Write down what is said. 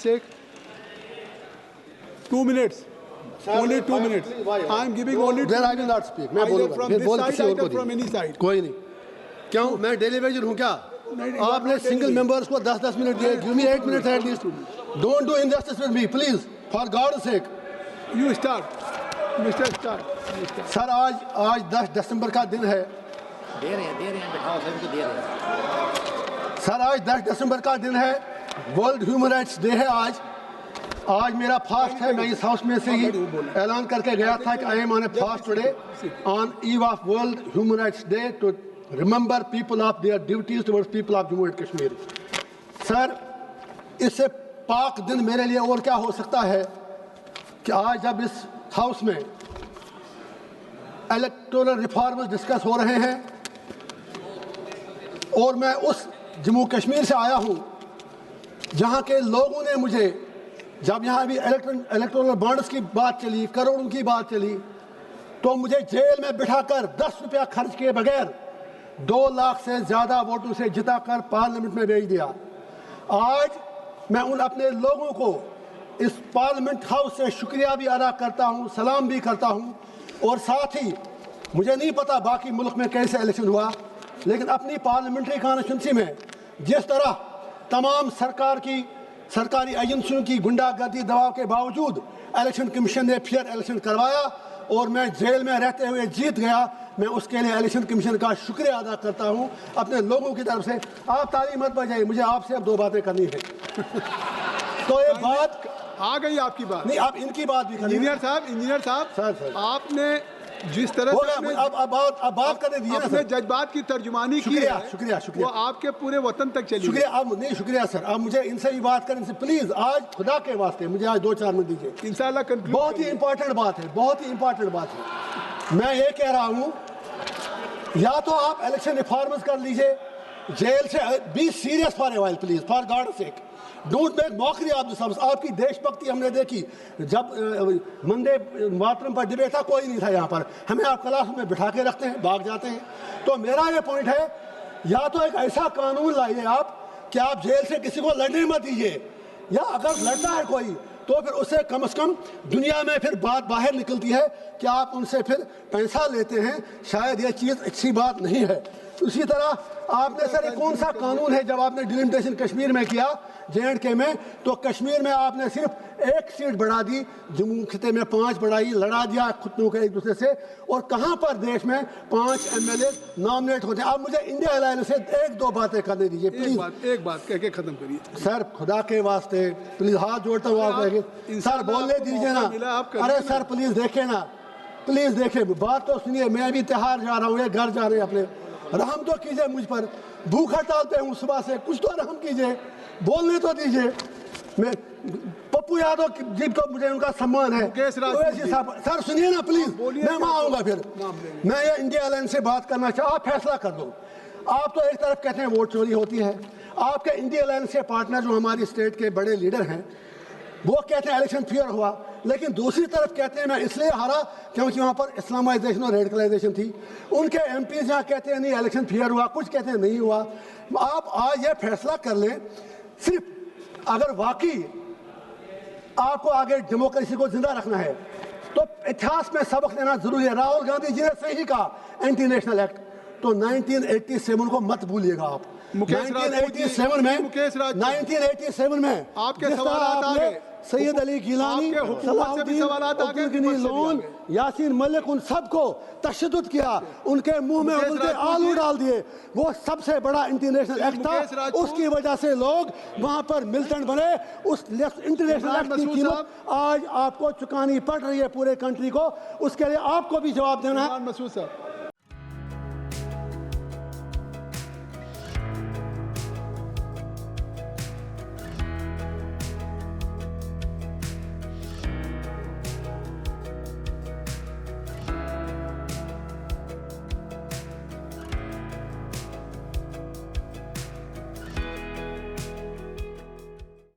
sake. 2 minutes. Only 2 minutes. I am giving only 2 Then I minutes. will not speak. मैं Either बोलूँगा. from मैं this बोल side, किसी और either को from नहीं. any side. कोई नहीं. क्यों? मैं डेलीवेजर हूँ क्या? आपने सिंगल मेंबर्स को 10-10 मिनट दिए. Give me 8 minutes at least. Don't do injustice with me, please. For God's sake. You start. Mr. Start. Sir आज 10 दिसंबर का दिन है. दे रहे हैं बिठाओ सभी को दे रहे हैं. सर आज 10 दिसंबर का दिन है. वर्ल्ड ह्यूमन राइट्स डे है आज मेरा फास्ट है. मैं इस हाउस में से ही ऐलान करके गया था कि I am on a fast today on eve of world human rights day to remember people of their duties towards people of Jammu and Kashmir. Sir इससे पाक दिन मेरे लिए और क्या हो सकता है कि आज जब इस हाउस में इलेक्टोरल रिफॉर्म्स डिस्कस हो रहे हैं और मैं उस जम्मू कश्मीर से आया हूं जहां के लोगों ने मुझे, जब यहाँ भी इलेक्टोरल बॉन्ड्स की बात चली, करोड़ों की बात चली, तो मुझे जेल में बिठाकर 10 रुपया खर्च किए बगैर 2 लाख से ज़्यादा वोटों से जिताकर पार्लियामेंट में भेज दिया. आज मैं उन अपने लोगों को इस पार्लियामेंट हाउस से शुक्रिया भी अदा करता हूँ, सलाम भी करता हूँ. और साथ ही मुझे नहीं पता बाकी मुल्क में कैसे इलेक्शन हुआ, लेकिन अपनी पार्लियामेंट्री कॉन्स्टिट्यूंसी में जिस तरह तमाम सरकारी एजेंसियों की गुंडागर्दी दबाव के बावजूद इलेक्शन कमीशन ने फेयर इलेक्शन करवाया और मैं जेल में रहते हुए जीत गया, मैं उसके लिए इलेक्शन कमीशन का शुक्रिया अदा करता हूं अपने लोगों की तरफ से. आप ताली मत बजाइए, मुझे आपसे अब 2 बातें करनी है. तो ये बात आ गई आपकी बात. नहीं, आप इनकी बात भी करिए. इंजीनियर साहब सर. आपने जिस तरह से अब बात करने दीजिए ना सर. जज्बात की तर्जुमानी की है, शुक्रिया वो आपके पूरे वतन तक चली. शुक्रिया. अब नहीं, शुक्रिया सर. अब मुझे इनसे भी बात करें प्लीज. आज खुदा के वास्ते मुझे आज 2-4 मिनट दीजिए. इंशाल्लाह कंक्लूड. बहुत ही इंपॉर्टेंट बात है, बहुत ही इंपॉर्टेंट बात है. मैं ये कह रहा हूँ, या तो आप इलेक्शन रिफॉर्म्स कर लीजिए, जेल से be serious for a while please, for God sake. Don't make mockery of the service. आपकी देशभक्ति हमने देखी. जब मंदे मातरम पर डिबेट था, कोई नहीं था यहाँ पर. हमें आप क्लास में बिठा के रखते हैं, भाग जाते हैं. तो मेरा ये पॉइंट है, या तो एक ऐसा कानून लाइए आप कि आप जेल से किसी को लड़ने मत दीजिए, या अगर लड़ता है कोई तो फिर उससे कम से कम दुनिया में फिर बात बाहर निकलती है कि आप उनसे फिर पैसा लेते हैं. शायद ये चीज़ अच्छी बात नहीं है. उसी तरह आपने सर कौन सा कानून है, जब आपने डिलिमिटेशन कश्मीर में किया J&K में, तो कश्मीर में आपने सिर्फ 1 सीट बढ़ा दी, जम्मू खिते में 5 बढ़ाई, लड़ा दिया खुद को एक दूसरे से. और कहाँ पर देश में 5 MLA नॉमिनेट होते हैं. आप मुझे इंडिया अलायंस से 1-2 बातें करने दीजिए प्लीज. एक बात कह के खत्म करिए सर. खुदा के वास्ते प्लीज हाथ जोड़ता हूँ आप सर बोलने दीजिए ना. अरे सर प्लीज देखे ना, प्लीज देखे, बात तो सुनिए. मैं भी त्योहार जा रहा हूँ, ये घर जा रहे हैं अपने. रहम तो कीजिए मुझ पर. भूख हड़ताल पे हूँ सुबह से, कुछ तो रहम कीजिए, बोलने तो दीजिए. मैं पप्पू यादव जिनको मुझे उनका सम्मान है. सर सुनिए ना प्लीज, मैं वहाँ आऊँगा फिर. मैं ये इंडिया अलायंस से बात करना चाहूँ. आप फैसला कर दो. आप तो एक तरफ कहते हैं वोट चोरी होती है, आपके इंडिया अलायंस के पार्टनर जो हमारी स्टेट के बड़े लीडर हैं वो कहते हैं इलेक्शन फेयर हुआ, लेकिन दूसरी तरफ कहते हैं मैं इसलिए हारा क्योंकि वहाँ पर इस्लामाइजेशन और रेडिकलाइजेशन थी. उनके MPs यहाँ कहते हैं नहीं इलेक्शन फेयर हुआ, कुछ कहते हैं नहीं हुआ. आप आज ये फैसला कर लें, सिर्फ अगर वाकई आपको आगे डेमोक्रेसी को जिंदा रखना है तो इतिहास में सबक लेना जरूरी है. राहुल गांधी जी ने सही कहा एंटी नेशनल एक्ट, तो 1987 को मत भूलिएगा आप. 1987 में आपके सवाल आ गए. सैयद अली गिलानी, सलाहुद्दीन लोन, यासीन मलिक, उन सबको तशद्दुद किया, उनके मुंह में उनके आलू डाल दिए. वो सबसे बड़ा इंटरनेशनल एक्ट था. उसकी वजह से लोग वहां पर मिलिटेंट बने. उस इंटरनेशनल एक्ट की कीमत आज आपको चुकानी पड़ रही है पूरे कंट्री को. उसके लिए आपको भी जवाब देना है. मसूद साहब